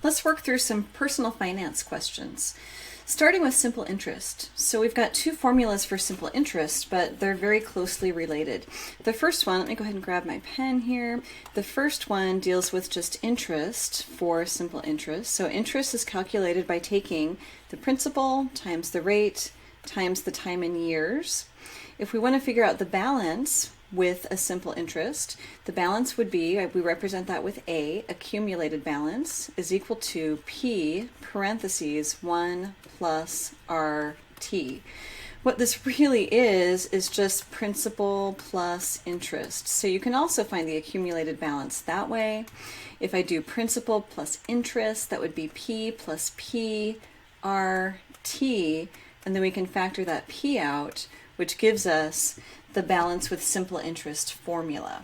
Let's work through some personal finance questions. Starting with simple interest. So we've got two formulas for simple interest, but they're very closely related. The first one, let me go ahead and grab my pen here. The first one deals with just interest for simple interest. So interest is calculated by taking the principal times the rate times the time in years. If we want to figure out the balance with a simple interest, the balance would be, we represent that with A, accumulated balance, is equal to P parentheses 1 plus RT. What this really is just principal plus interest. So you can also find the accumulated balance that way. If I do principal plus interest, that would be P plus P RT, and then we can factor that P out, which gives us the balance with simple interest formula.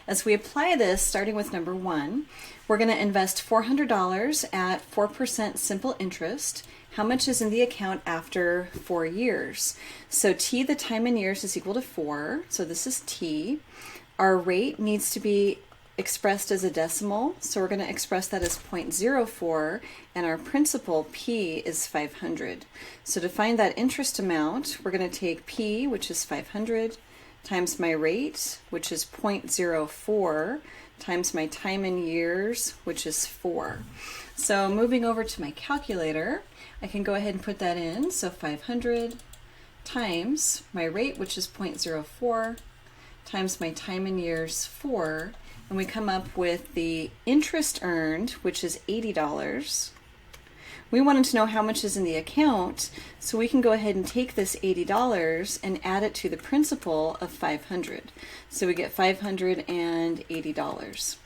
As we apply this, starting with number 1, we're going to invest $400 at 4% simple interest. How much is in the account after 4 years? So T, the time in years, is equal to 4. So this is T. Our rate needs to be expressed as a decimal, so we're going to express that as 0.04, and our principal P is 500. So to find that interest amount, we're going to take P, which is 500, times my rate, which is 0.04, times my time in years, which is 4. So moving over to my calculator, I can go ahead and put that in. So 500 times my rate, which is 0.04, times my time in years, 4, and we come up with the interest earned, which is $80. We wanted to know how much is in the account, so we can go ahead and take this $80 and add it to the principal of 500. So we get $580.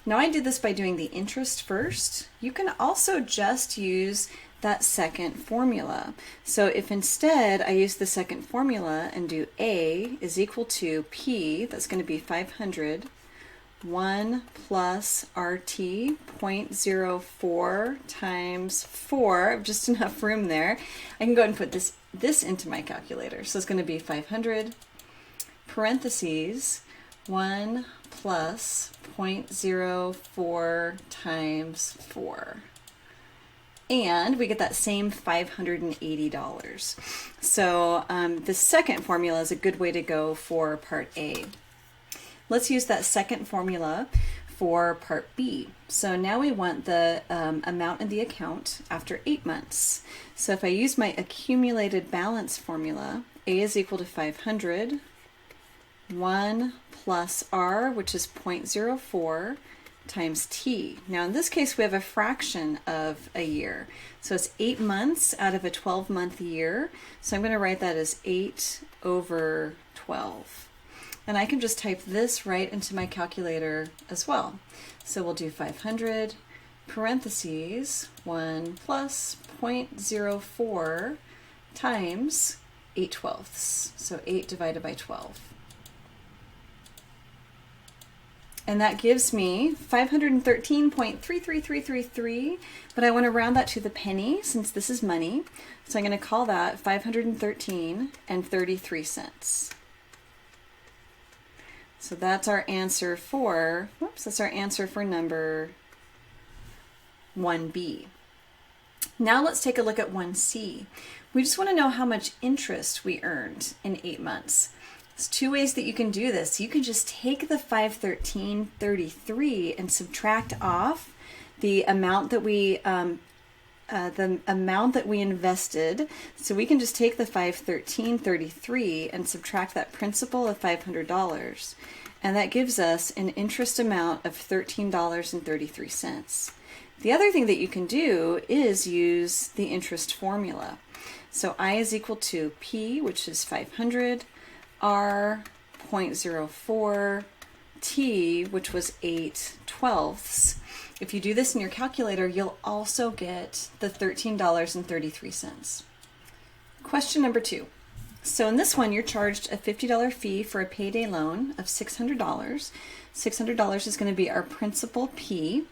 Now I did this by doing the interest first. You can also just use that second formula. So if instead I use the second formula and do A is equal to P, that's going to be 500, 1 plus RT, 0.04 times 4, just enough room there. I can go ahead and put this into my calculator. So it's going to be 500, parentheses, 1 plus 0.04 times 4. And we get that same $580. So the second formula is a good way to go for part A. Let's use that second formula for part B. So now we want the amount in the account after 8 months. So if I use my accumulated balance formula, A is equal to 500, 1 plus R, which is 0.04, times T. Now in this case we have a fraction of a year. So it's 8 months out of a 12-month year. So I'm going to write that as 8 over 12. And I can just type this right into my calculator as well. So we'll do 500, parentheses, 1 plus 0.04 times 8/12. So 8 divided by 12. And that gives me 513.33333, but I want to round that to the penny since this is money. So I'm going to call that 513 and 33 cents. So that's our answer for, number 1B. Now let's take a look at 1C. We just want to know how much interest we earned in 8 months. There's two ways that you can do this. You can just take the 513.33 and subtract off the amount that we invested. So we can just take the 513.33 and subtract that principal of $500, and that gives us an interest amount of $13.33. The other thing that you can do is use the interest formula. So I is equal to P, which is 500, R 0.04, T, which was 8/12. If you do this in your calculator, you'll also get the $13.33. Question number 2. So in this one, you're charged a $50 fee for a payday loan of $600. $600 is going to be our principal P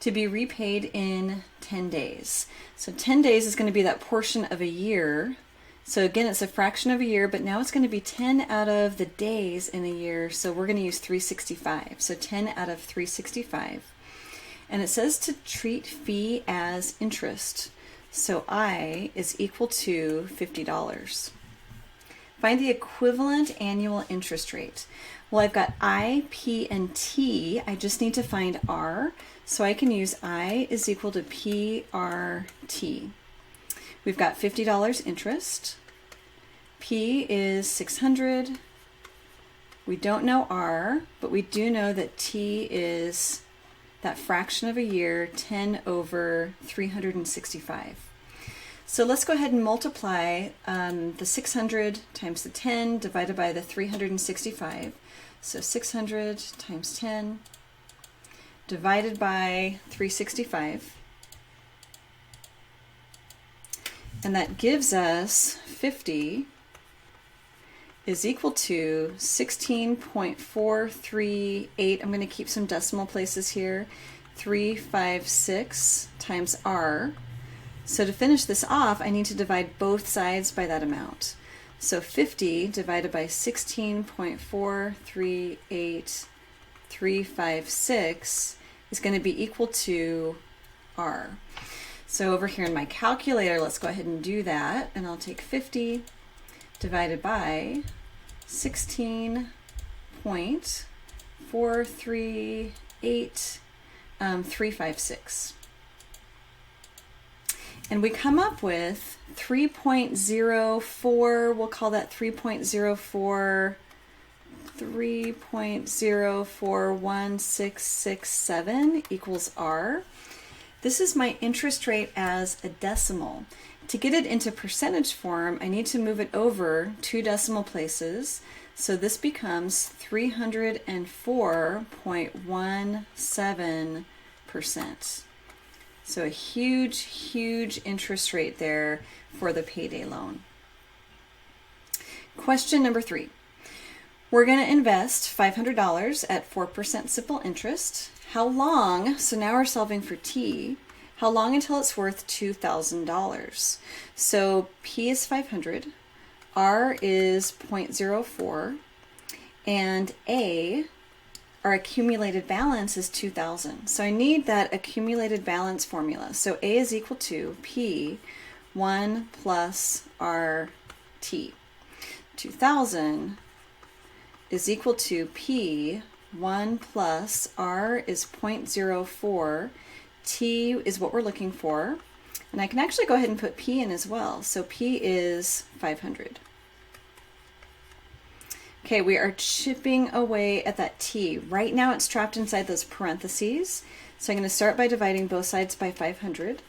to be repaid in 10 days. So 10 days is going to be that portion of a year. So again, it's a fraction of a year, but now it's going to be 10 out of the days in a year. So we're going to use 365. So 10 out of 365. And it says to treat fee as interest. So I is equal to $50. Find the equivalent annual interest rate. Well, I've got I, P, and T. I just need to find R. So I can use I is equal to PRT. We've got $50 interest. P is 600. We don't know R, but we do know that T is that fraction of a year, 10 over 365. So let's go ahead and multiply the 600 times the 10 divided by the 365. So 600 times 10 divided by 365. And that gives us 50 is equal to 16.438. I'm going to keep some decimal places here. 356 times R. So to finish this off, I need to divide both sides by that amount. So 50 divided by 16.438356 is going to be equal to R. So over here in my calculator, let's go ahead and do that. And I'll take 50 divided by 16.438356. And we come up with 3.04, we'll call that 3.041667 equals R. This is my interest rate as a decimal. To get it into percentage form, I need to move it over 2 decimal places. So this becomes 304.17%. So a huge, huge interest rate there for the payday loan. Question number 3. We're going to invest $500 at 4% simple interest. How long, so now we're solving for T, how long until it's worth $2,000? So P is 500, R is 0.04, and A, our accumulated balance is 2,000. So I need that accumulated balance formula. So A is equal to P 1 plus RT. 2,000 is equal to P 1 plus R is 0.04. T is what we're looking for. And I can actually go ahead and put P in as well. So P is 500. Okay, we are chipping away at that T. Right now it's trapped inside those parentheses. So I'm going to start by dividing both sides by 500.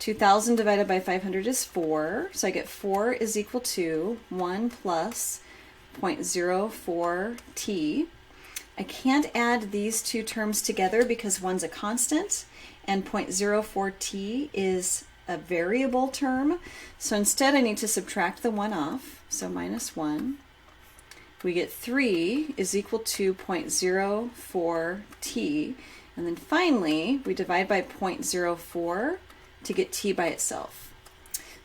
2,000 divided by 500 is 4. So I get 4 is equal to 1 plus 0.04 T. I can't add these two terms together because one's a constant and 0.04 T is a variable term. So instead I need to subtract the 1 off. So minus 1. We get 3 is equal to 0.04 T. And then finally we divide by 0.04 to get T by itself.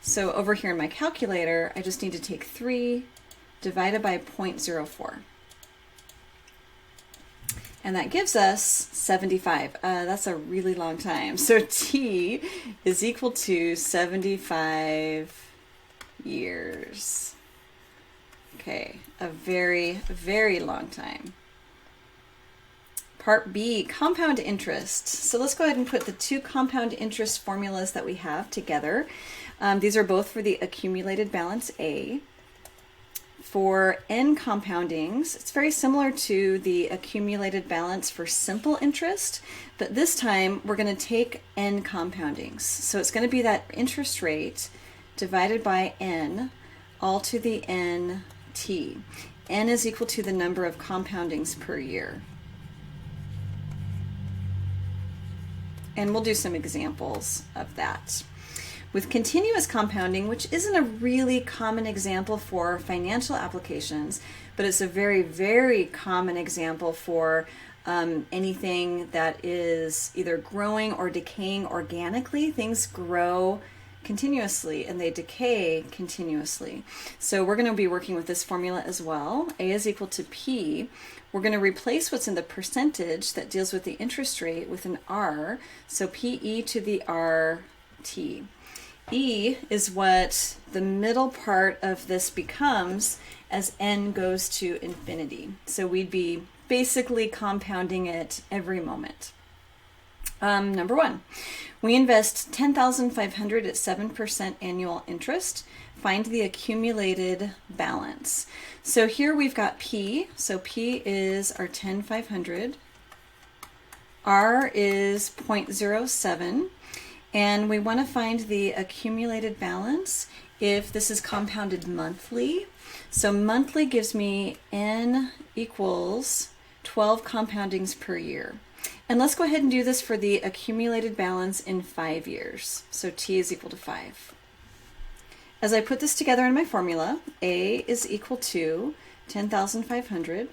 So over here in my calculator, I just need to take 3 divided by 0.04. And that gives us 75. That's a really long time. So T is equal to 75 years. Okay, a very, very long time. Part B, compound interest. So let's go ahead and put the two compound interest formulas that we have together. These are both for the accumulated balance A. For n compoundings, it's very similar to the accumulated balance for simple interest, but this time we're going to take n compoundings. So it's going to be that interest rate divided by n, all to the nt. N is equal to the number of compoundings per year. And we'll do some examples of that. With continuous compounding, which isn't a really common example for financial applications, but it's a very, very common example for anything that is either growing or decaying organically. Things grow continuously and they decay continuously. So we're going to be working with this formula as well. A is equal to P. We're going to replace what's in the percentage that deals with the interest rate with an R. So PE to the RT. E is what the middle part of this becomes as n goes to infinity. So we'd be basically compounding it every moment. Number one, we invest $10,500 at 7% annual interest. Find the accumulated balance. So here we've got P. So P is our 10,500. R is 0.07. And we want to find the accumulated balance if this is compounded monthly. So monthly gives me n equals 12 compoundings per year. And let's go ahead and do this for the accumulated balance in 5 years. So T is equal to 5. As I put this together in my formula, A is equal to 10,500,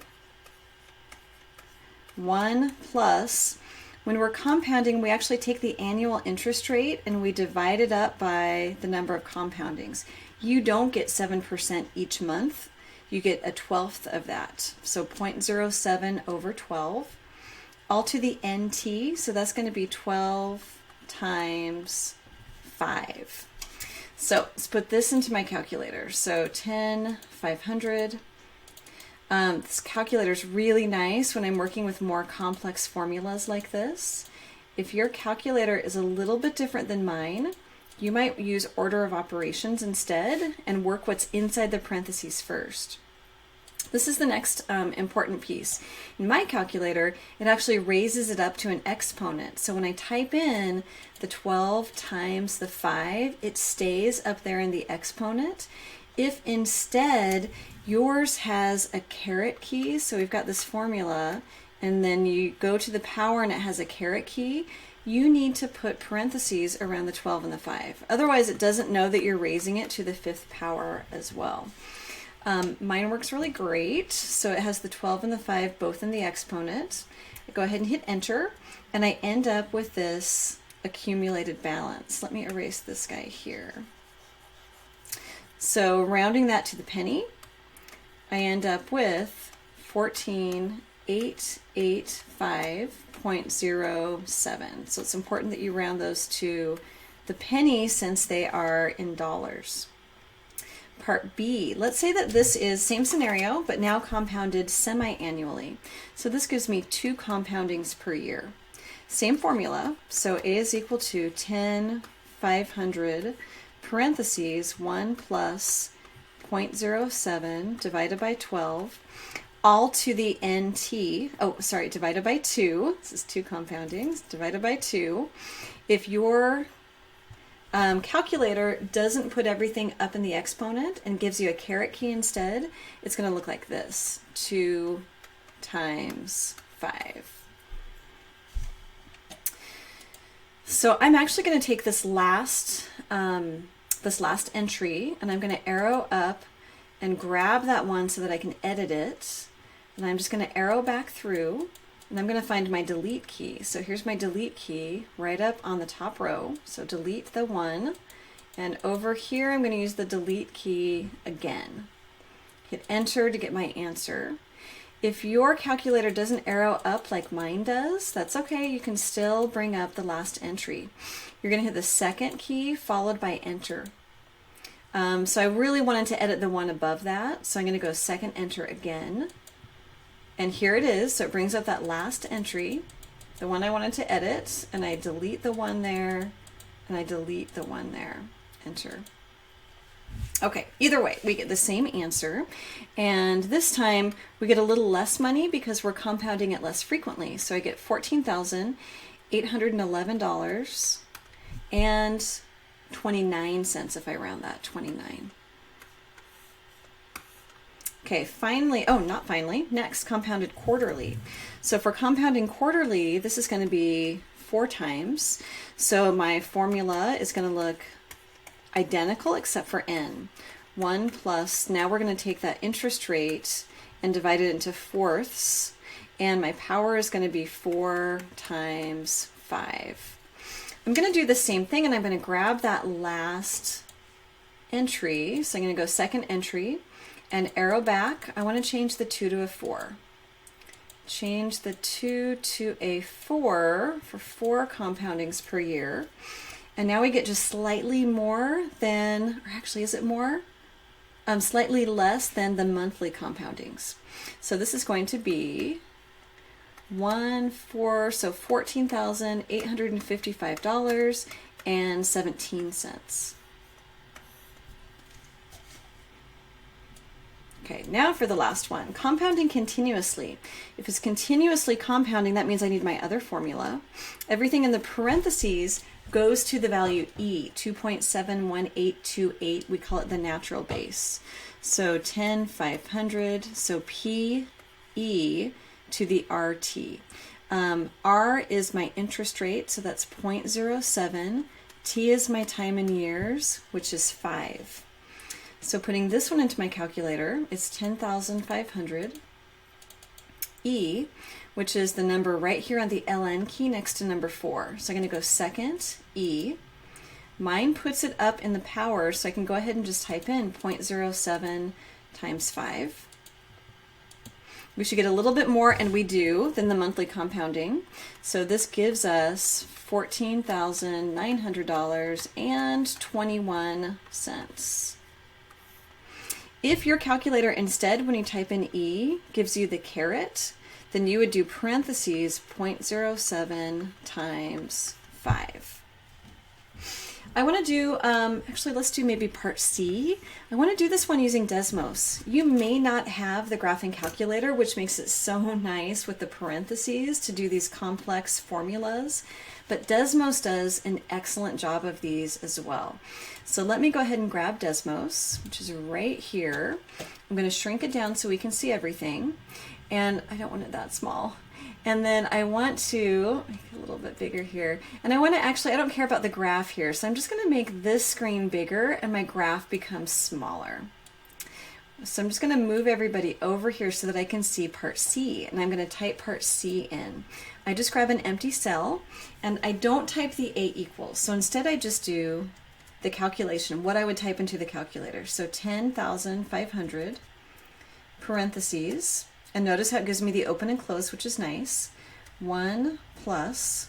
1 plus, when we're compounding, we actually take the annual interest rate and we divide it up by the number of compoundings. You don't get 7% each month. You get a 1/12 of that. So 0.07 over 12, all to the NT. So that's going to be 12 times 5. So let's put this into my calculator. So 10,500. This calculator is really nice when I'm working with more complex formulas like this. If your calculator is a little bit different than mine, you might use order of operations instead and work what's inside the parentheses first. This is the next important piece. In my calculator, it actually raises it up to an exponent. So when I type in the 12 times the 5, it stays up there in the exponent. If instead yours has a caret key, so we've got this formula, and then you go to the power and it has a caret key, you need to put parentheses around the 12 and the 5. Otherwise, it doesn't know that you're raising it to the 5th power as well. Mine works really great. So it has the 12 and the 5 both in the exponent. I go ahead and hit enter, and I end up with this accumulated balance. Let me erase this guy here. So rounding that to the penny, I end up with 14,885.07. So it's important that you round those to the penny since they are in dollars. Part B, let's say that this is same scenario, but now compounded semi-annually. So this gives me 2 compoundings per year. Same formula, so A is equal to 10,500 parentheses 1 plus 0.07 divided by 12, all to the NT, divided by 2. This is 2 compoundings, divided by 2. If your calculator doesn't put everything up in the exponent and gives you a caret key instead, it's going to look like this, 2 times 5. So I'm actually going to take this last entry and I'm going to arrow up and grab that one so that I can edit it. And I'm just going to arrow back through and I'm going to find my delete key. So here's my delete key right up on the top row. So delete the 1. And over here I'm going to use the delete key again. Hit enter to get my answer. If your calculator doesn't arrow up like mine does, that's okay. You can still bring up the last entry. You're going to hit the second key followed by enter. So I really wanted to edit the one above that. So I'm going to go second enter again. And here it is. So it brings up that last entry, the one I wanted to edit, and I delete the one there, and I delete the one there. Enter. Okay, either way, we get the same answer. And this time we get a little less money because we're compounding it less frequently. So I get $14,811 and 29 cents if I round that, 29. Okay, next, compounded quarterly. So for compounding quarterly, this is going to be 4 times. So my formula is going to look identical except for n. 1 plus, now we're going to take that interest rate and divide it into fourths, and my power is going to be 4 times 5. I'm going to do the same thing, and I'm going to grab that last entry. So I'm going to go second entry and arrow back. I want to change the 2 to a 4. Change the 2 to a 4 for 4 compoundings per year. And now we get just slightly more than, or actually is it more? Slightly less than the monthly compoundings. So this is going to be 1, 4, so $14,855.17. Okay, now for the last one, compounding continuously. If it's continuously compounding, that means I need my other formula. Everything in the parentheses goes to the value E, 2.71828. We call it the natural base. So 10,500, so P, E to the RT. R is my interest rate, so that's 0.07. T is my time in years, which is 5. So putting this one into my calculator, it's 10,500. E, which is the number right here on the LN key next to number 4. So I'm going to go second, E. Mine puts it up in the power, so I can go ahead and just type in 0.07 times 5. We should get a little bit more, and we do, than the monthly compounding. So this gives us $14,900.21. If your calculator instead, when you type in E, gives you the caret, then you would do parentheses 0.07 times 5. I want to do, actually let's do maybe part C. I want to do this one using Desmos. You may not have the graphing calculator, which makes it so nice with the parentheses to do these complex formulas, but Desmos does an excellent job of these as well. So let me go ahead and grab Desmos, which is right here. I'm going to shrink it down so we can see everything, and I don't want it that small. And then I want to make it a little bit bigger here. And I want to actually, I don't care about the graph here, so I'm just going to make this screen bigger and my graph becomes smaller. So I'm just going to move everybody over here so that I can see part C, and I'm going to type part C in. I just grab an empty cell, and I don't type the A equals. So instead I just do the calculation, what I would type into the calculator. So 10,500 parentheses. And notice how it gives me the open and close, which is nice. 1 plus,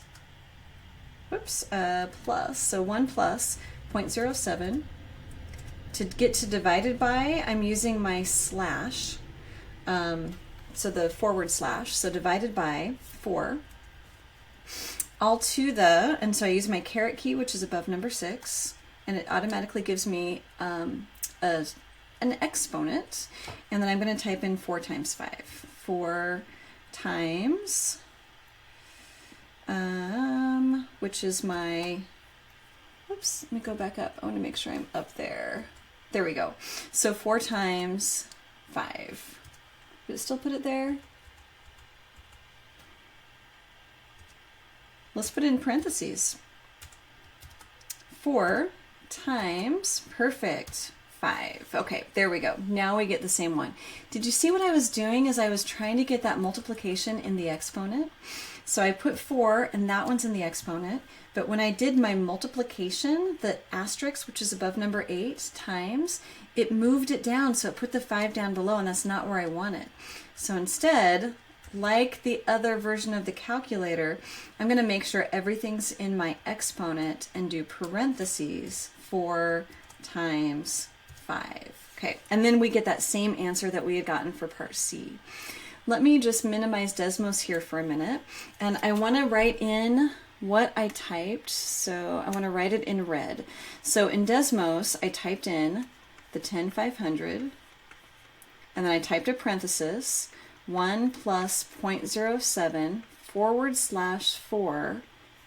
so 1 plus 0.07. To get to divided by, I'm using my slash, so the forward slash, so divided by 4. All to the, and so I use my caret key, which is above number 6, and it automatically gives me an exponent, and then I'm going to type in 4 times 5. 4 times, which is my, oops, let me go back up. I want to make sure I'm up there. There we go. So 4 times 5. Did it still put it there? Let's put it in parentheses. 4 times, perfect, 5. Okay, there we go. Now we get the same one. Did you see what I was doing as I was trying to get that multiplication in the exponent? So I put 4 and that one's in the exponent, but when I did my multiplication, the asterisk, which is above number 8, times, it moved it down, so it put the 5 down below, and that's not where I want it. So instead, like the other version of the calculator, I'm going to make sure everything's in my exponent and do parentheses 4 times 5. Okay, and then we get that same answer that we had gotten for part C. Let me just minimize Desmos here for a minute, and I want to write in what I typed, so I want to write it in red. So in Desmos, I typed in the 10,500, and then I typed a parenthesis, 1 plus 0.07 /4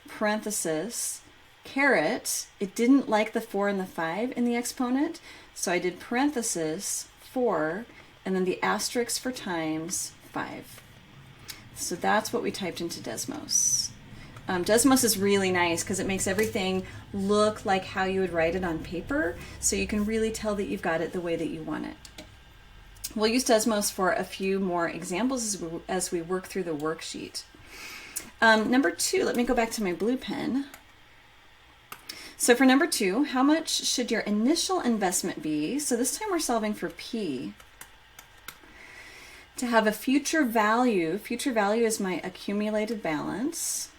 parenthesis caret. It didn't like the 4 and the 5 in the exponent, so I did parenthesis 4 and then the asterisk for times 5. So that's what we typed into Desmos. Desmos is really nice because it makes everything look like how you would write it on paper, so you can really tell that you've got it the way that you want it. We'll use Desmos for a few more examples as we work through the worksheet. Number 2, let me go back to my blue pen. So for number 2, how much should your initial investment be? So this time we're solving for P. To have a future value is my accumulated balance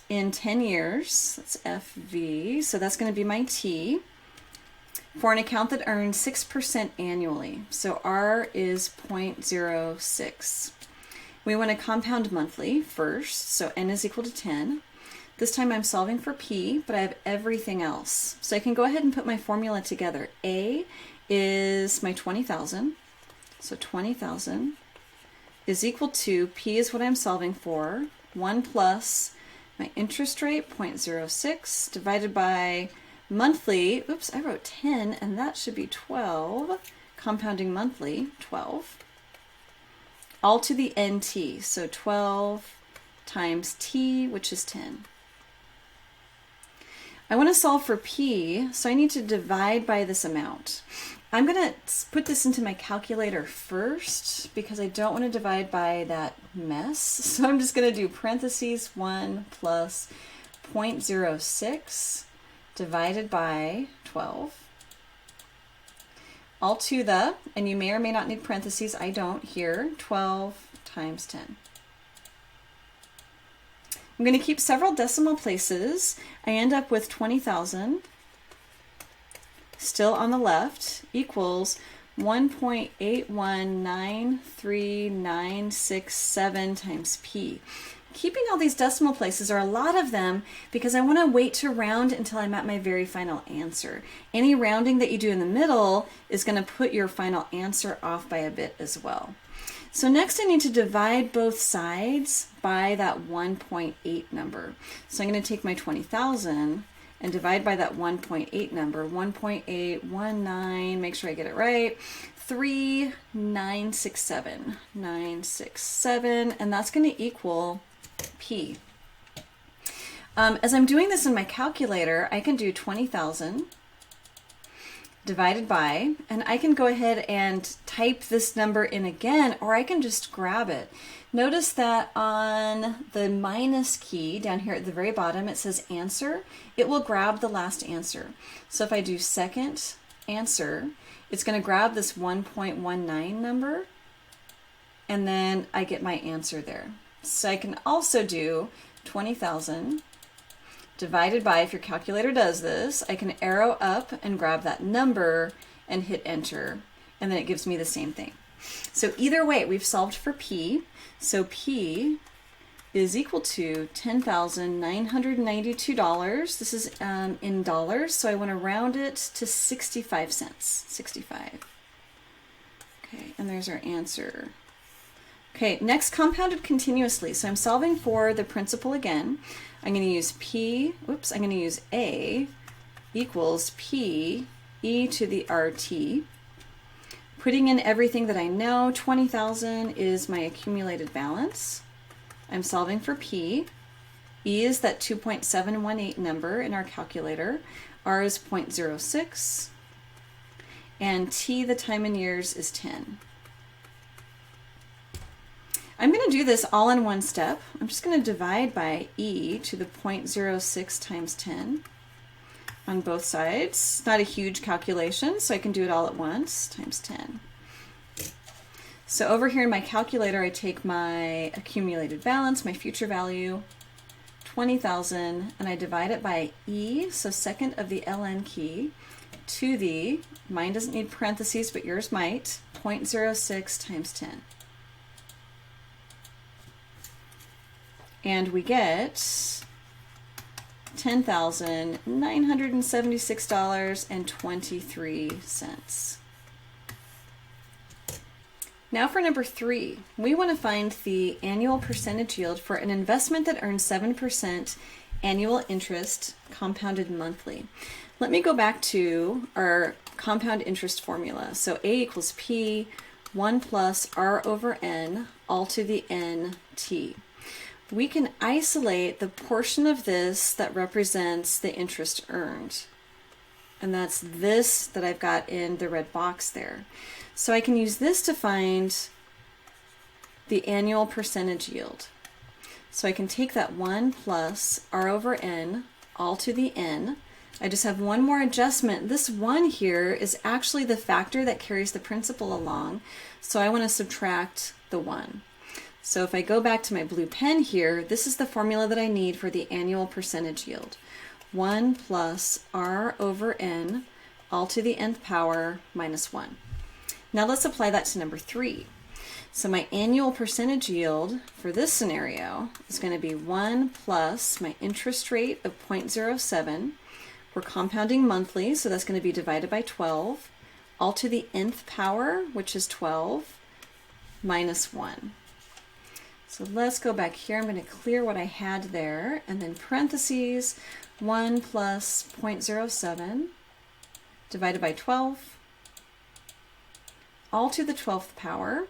in 10 years, that's FV, so that's going to be my T, for an account that earns 6% annually. So R is 0.06. We want to compound monthly first, so N is equal to 10. This time I'm solving for P, but I have everything else. So I can go ahead and put my formula together. A is my 20,000. So 20,000 is equal to, P is what I'm solving for, 1 plus my interest rate, 0.06, divided by monthly, oops, I wrote 10, and that should be 12, compounding monthly, 12, all to the NT, so 12 times T, which is 10. I want to solve for P, so I need to divide by this amount. I'm going to put this into my calculator first because I don't want to divide by that mess. So I'm just going to do parentheses 1 plus 0.06 divided by 12. All to the, and you may or may not need parentheses, I don't here, 12 times 10. I'm going to keep several decimal places. I end up with 20,000, still on the left, equals 1.8193967 times P. Keeping all these decimal places, are a lot of them, because I want to wait to round until I'm at my very final answer. Any rounding that you do in the middle is going to put your final answer off by a bit as well. So next I need to divide both sides by that 1.8 number. So I'm going to take my 20,000 and divide by that 1.8 number, 1.819, make sure I get it right, 967, and that's going to equal P. As I'm doing this in my calculator, I can do 20,000 divided by, and I can go ahead and type this number in again, or I can just grab it. Notice that on the minus key down here at the very bottom, it says answer. It will grab the last answer. So if I do second answer, it's going to grab this 1.19 number, and then I get my answer there. So I can also do 20,000 divided by, if your calculator does this, I can arrow up and grab that number and hit enter, and then it gives me the same thing. So either way, we've solved for P. So P is equal to $10,992. This is in dollars, so I want to round it to 65 cents. 65. Okay, and there's our answer. Okay, next, compounded continuously. So I'm solving for the principal again. I'm going to use I'm going to use A equals P e to the RT. Putting in everything that I know, 20,000 is my accumulated balance. I'm solving for P. E is that 2.718 number in our calculator. R is 0.06. And T, the time in years, is 10. I'm going to do this all in one step. I'm just going to divide by E to the 0.06 times 10 on both sides. It's not a huge calculation, so I can do it all at once, times 10. So over here in my calculator, I take my accumulated balance, my future value, 20,000, and I divide it by E, so second of the ln key, to the, mine doesn't need parentheses, but yours might, 0.06 times 10. And we get $10,976.23. Now for number 3, we want to find the annual percentage yield for an investment that earns 7% annual interest compounded monthly. Let me go back to our compound interest formula. So A equals P, 1 plus R over N, all to the NT. We can isolate the portion of this that represents the interest earned. And that's this that I've got in the red box there. So I can use this to find the annual percentage yield. So I can take that 1 plus R over N all to the n. I just have one more adjustment. This 1 here is actually the factor that carries the principal along, so I want to subtract the 1. So if I go back to my blue pen here, this is the formula that I need for the annual percentage yield. 1 plus r over n all to the nth power minus 1. Now let's apply that to number 3. So my annual percentage yield for this scenario is going to be 1 plus my interest rate of 0.07. We're compounding monthly, so that's going to be divided by 12, all to the nth power, which is 12, minus 1. So let's go back here. I'm going to clear what I had there, and then parentheses, 1 plus 0.07 divided by 12, all to the 12th power.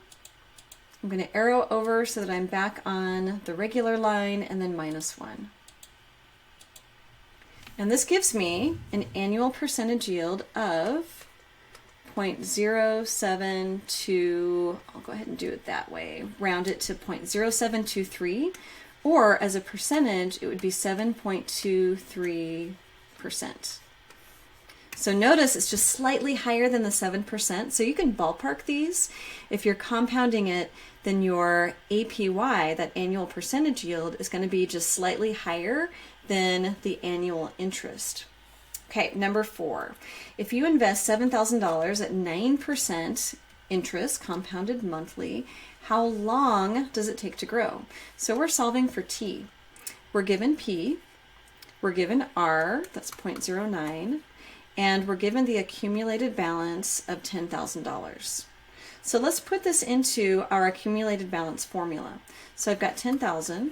I'm going to arrow over so that I'm back on the regular line, and then minus 1. And this gives me an annual percentage yield of 0.072, I'll go ahead and do it that way, round it to 0.0723, or as a percentage, it would be 7.23%. So notice it's just slightly higher than the 7%, so you can ballpark these. If you're compounding it, then your APY, that annual percentage yield, is going to be just slightly higher than the annual interest. Okay, number 4. If you invest $7,000 at 9% interest, compounded monthly, how long does it take to grow? So we're solving for T. We're given P, we're given R, that's 0.09, and we're given the accumulated balance of $10,000. So let's put this into our accumulated balance formula. So I've got 10,000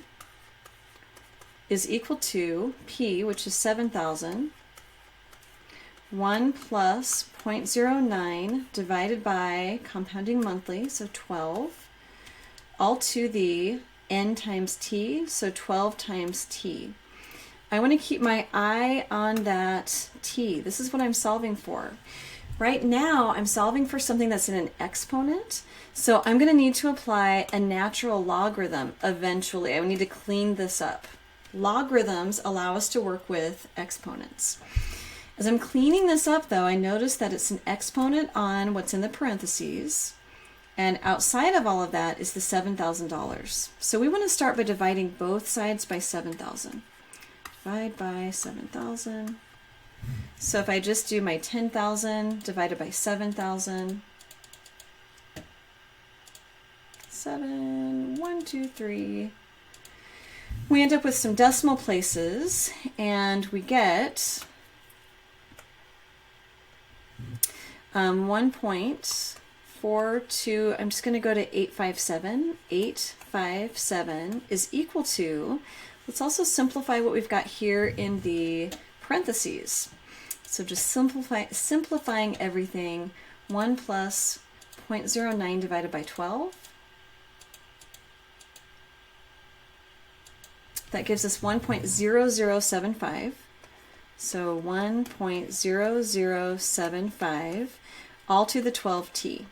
is equal to P, which is 7,000, 1 plus 0.09 divided by compounding monthly, so 12, all to the n times t, so 12 times t. I want to keep my eye on that t. This is what I'm solving for. Right now, I'm solving for something that's in an exponent, so I'm going to need to apply a natural logarithm eventually. I need to clean this up. Logarithms allow us to work with exponents. As I'm cleaning this up, though, I notice that it's an exponent on what's in the parentheses, and outside of all of that is the $7,000. So we want to start by dividing both sides by 7,000. Divide by 7,000. So if I just do my 10,000 divided by 7,000, 7, 1, 2, 3. We end up with some decimal places, and we get 1.42, I'm just going to go to 857. 857 is equal to, let's also simplify what we've got here in the parentheses. So just simplifying everything, 1 plus 0.09 divided by 12. That gives us 1.0075. So 1.0075 all to the 12t.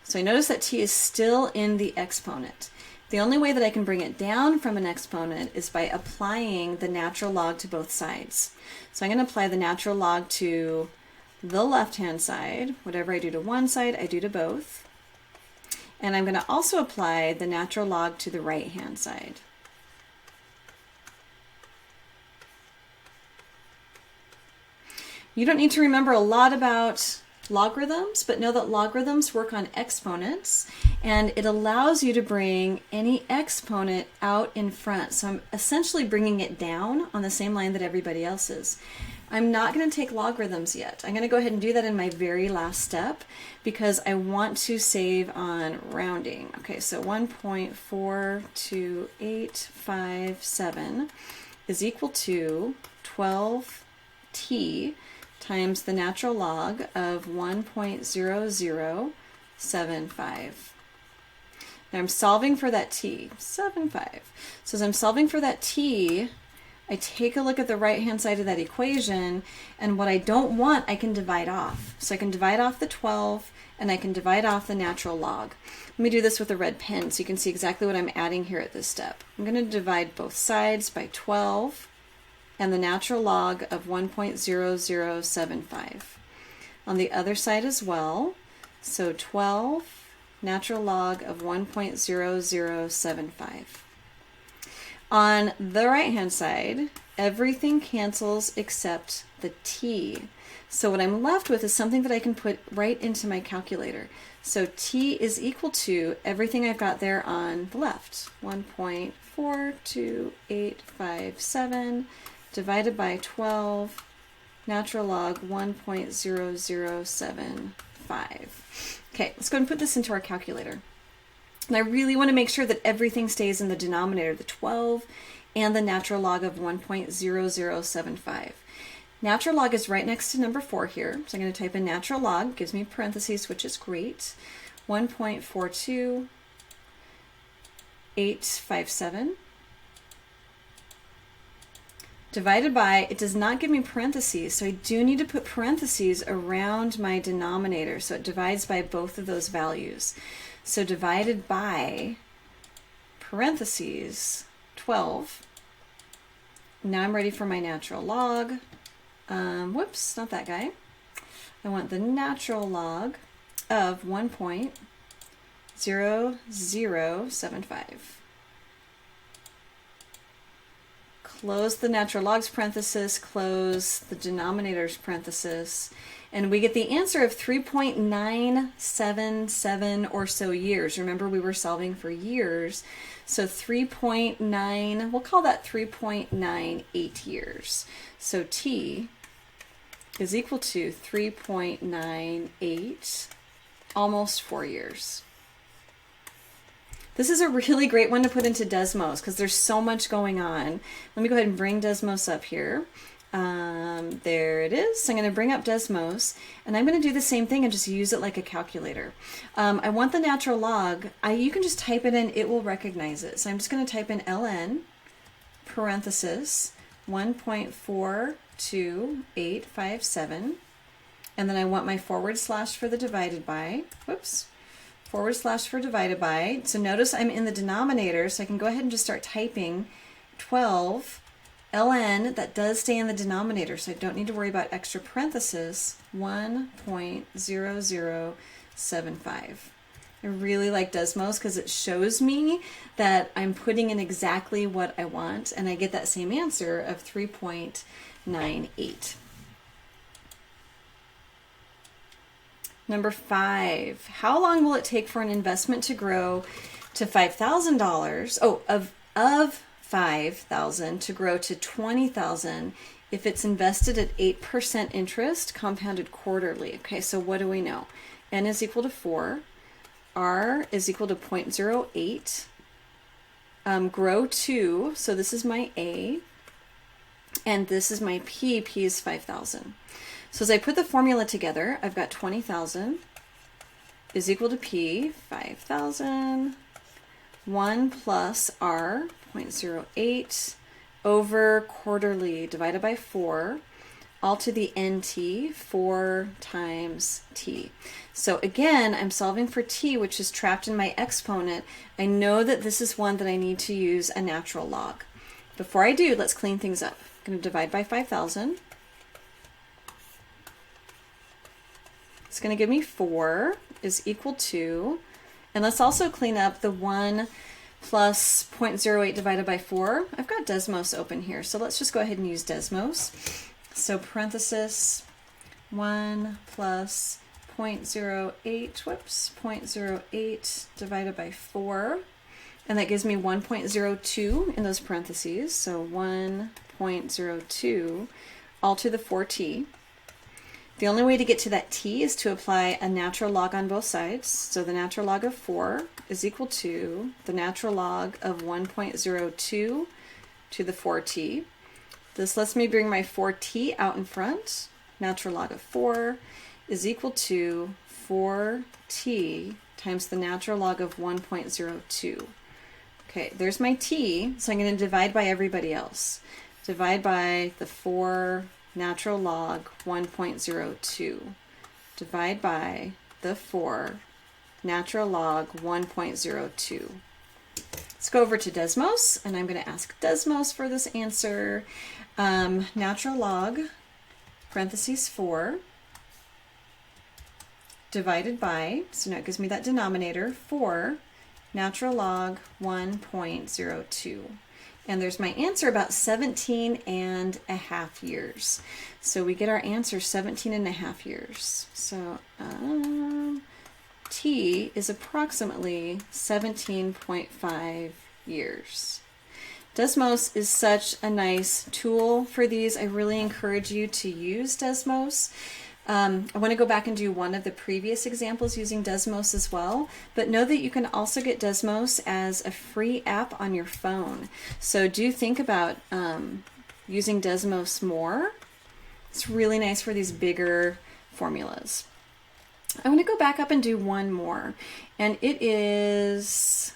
So I notice that t is still in the exponent. The only way that I can bring it down from an exponent is by applying the natural log to both sides. So I'm going to apply the natural log to the left-hand side. Whatever I do to one side, I do to both. And I'm going to also apply the natural log to the right-hand side. You don't need to remember a lot about logarithms, but know that logarithms work on exponents, and it allows you to bring any exponent out in front. So I'm essentially bringing it down on the same line that everybody else is. I'm not going to take logarithms yet. I'm going to go ahead and do that in my very last step because I want to save on rounding. Okay, so 1.42857 is equal to 12t times the natural log of 1.0075. Now I'm solving for that t, 75. So as I'm solving for that t, I take a look at the right-hand side of that equation, and what I don't want, I can divide off. So I can divide off the 12, and I can divide off the natural log. Let me do this with a red pen so you can see exactly what I'm adding here at this step. I'm going to divide both sides by 12. and the natural log of 1.0075. On the other side as well, so 12 natural log of 1.0075. On the right-hand side, everything cancels except the t. So what I'm left with is something that I can put right into my calculator. So t is equal to everything I've got there on the left, 1.42857 divided by 12 natural log 1.0075. Okay, let's go and put this into our calculator. And I really want to make sure that everything stays in the denominator, the 12 and the natural log of 1.0075. Natural log is right next to number 4 here. So I'm going to type in natural log, gives me parentheses, which is great. 1.42857 divided by, it does not give me parentheses, so I do need to put parentheses around my denominator, so it divides by both of those values. So divided by parentheses 12. Now I'm ready for my natural log. Whoops, not that guy. I want the natural log of 1.0075. Close the natural logs parenthesis, close the denominators parenthesis, and we get the answer of 3.977 or so years. Remember, we were solving for years, so 3.9, we'll call that 3.98 years. So t is equal to 3.98, almost 4 years. This is a really great one to put into Desmos because there's so much going on. Let me go ahead and bring Desmos up here. There it is. So I'm going to bring up Desmos, and I'm going to do the same thing and just use it like a calculator. I want the natural log. You can just type it in. It will recognize it. So I'm just going to type in ln parenthesis 1.42857, and then I want my forward slash for the divided by. Whoops. Forward slash for divided by. So notice I'm in the denominator, so I can go ahead and just start typing 12 ln. That does stay in the denominator, so I don't need to worry about extra parentheses. 1.0075. I really like Desmos because it shows me that I'm putting in exactly what I want, and I get that same answer of 3.98. Number 5, how long will it take for an investment to grow to $5,000? Oh, of $5,000 to grow to $20,000 if it's invested at 8% interest compounded quarterly. Okay, so what do we know? N is equal to 4. R is equal to 0.08. Grow to, so this is my A, and this is my P. P is 5,000. So as I put the formula together, I've got 20,000 is equal to P, 5,000, 1 plus R, 0.08, over quarterly divided by 4, all to the NT, 4 times T. So again, I'm solving for T, which is trapped in my exponent. I know that this is one that I need to use a natural log. Before I do, let's clean things up. I'm going to divide by 5,000. It's going to give me 4 is equal to, and let's also clean up the 1 plus 0.08 divided by 4. I've got Desmos open here, so let's just go ahead and use Desmos. So parenthesis 1 plus 0.08, whoops, 0.08 divided by 4, and that gives me 1.02 in those parentheses, so 1.02 all to the 4t. The only way to get to that t is to apply a natural log on both sides. So the natural log of 4 is equal to the natural log of 1.02 to the 4t. This lets me bring my 4t out in front. Natural log of 4 is equal to 4t times the natural log of 1.02. Okay, there's my t, so I'm going to divide by everybody else. Divide by the 4 natural log 1.02. Divide by the 4 natural log 1.02. Let's go over to Desmos, and I'm going to ask Desmos for this answer. Natural log, parentheses 4, divided by, so now it gives me that denominator, 4, natural log 1.02. And there's my answer, about 17 and a half years. So we get our answer 17 and a half years. So T is approximately 17.5 years. Desmos is such a nice tool for these. I really encourage you to use Desmos. I want to go back and do one of the previous examples using Desmos as well, but know that you can also get Desmos as a free app on your phone. So do think about using Desmos more. It's really nice for these bigger formulas. I want to go back up and do one more, and it is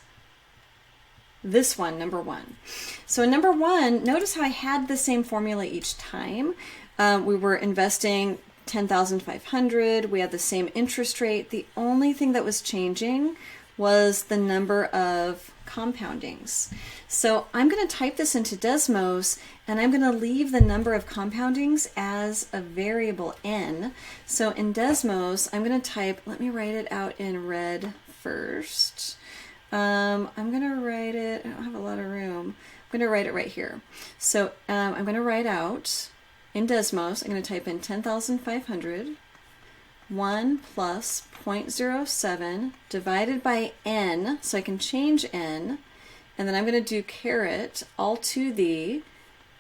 this one, number 1. So in number 1, notice how I had the same formula each time. We were investing 10,500. We had the same interest rate. The only thing that was changing was the number of compoundings. So I'm going to type this into Desmos, and I'm going to leave the number of compoundings as a variable n. So in Desmos, I'm going to type, let me write it out in red first. I'm going to write it, I don't have a lot of room. I'm going to write it right here. So I'm going to write out in Desmos, I'm going to type in 10,500, 1 plus 0.07 divided by n, so I can change n, and then I'm going to do caret all to the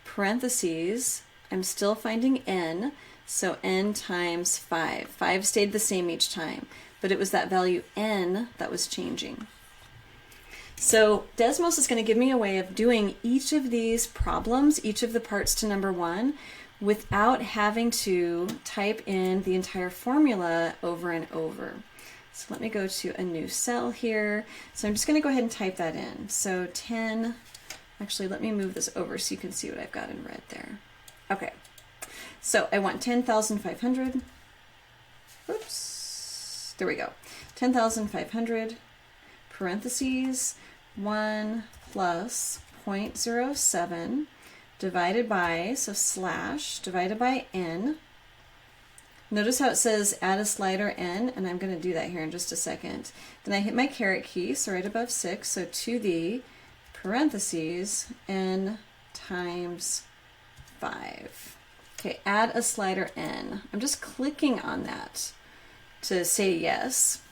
parentheses, I'm still finding n, so n times 5. 5 stayed the same each time, but it was that value n that was changing. So Desmos is going to give me a way of doing each of these problems, each of the parts to number 1, without having to type in the entire formula over and over. So let me go to a new cell here. So I'm just going to go ahead and type that in. So 10, actually let me move this over so you can see what I've got in red there. Okay, so I want 10,500. Oops, there we go. 10,500 parentheses 1 plus 0.07 divided by, so slash, divided by n. Notice how it says add a slider n, and I'm going to do that here in just a second. Then I hit my caret key, so right above 6, so to the parentheses n times 5. Okay, add a slider n. I'm just clicking on that to say yes.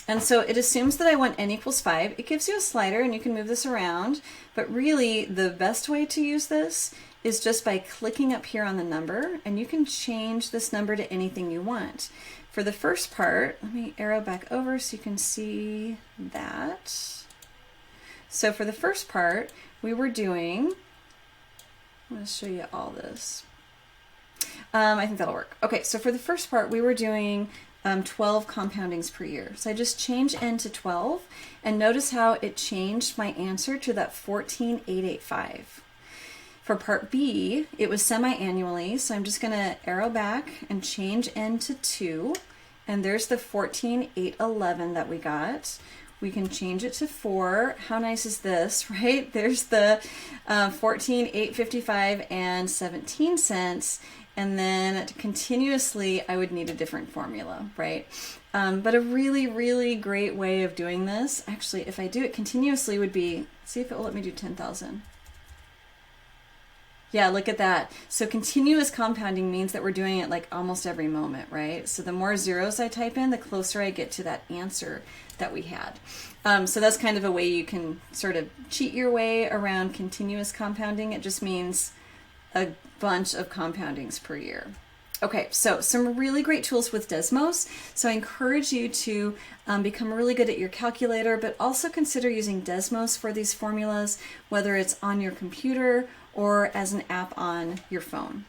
And so it assumes that I want n equals 5. It gives you a slider and you can move this around, but really the best way to use this is just by clicking up here on the number, and you can change this number to anything you want. For the first part, let me arrow back over so you can see that. So for the first part, we were doing, I'm going to show you all this. I think that'll work. Okay, so for the first part, we were doing 12 compoundings per year. So I just changed n to 12, and notice how it changed my answer to that 14,885. For part B, it was semi-annually, so I'm just going to arrow back and change n to 2, and there's the 14,811 that we got. We can change it to 4. How nice is this, right? There's the 14,855 and 17 cents. And then continuously, I would need a different formula, right? But a really, really great way of doing this, actually, if I do it continuously, would be, see if it will let me do 10,000. Yeah, look at that. So continuous compounding means that we're doing it like almost every moment, right? So the more zeros I type in, the closer I get to that answer that we had. So that's kind of a way you can sort of cheat your way around continuous compounding. It just means a bunch of compoundings per year. Okay, so some really great tools with Desmos. So I encourage you to become really good at your calculator, but also consider using Desmos for these formulas, whether it's on your computer or as an app on your phone.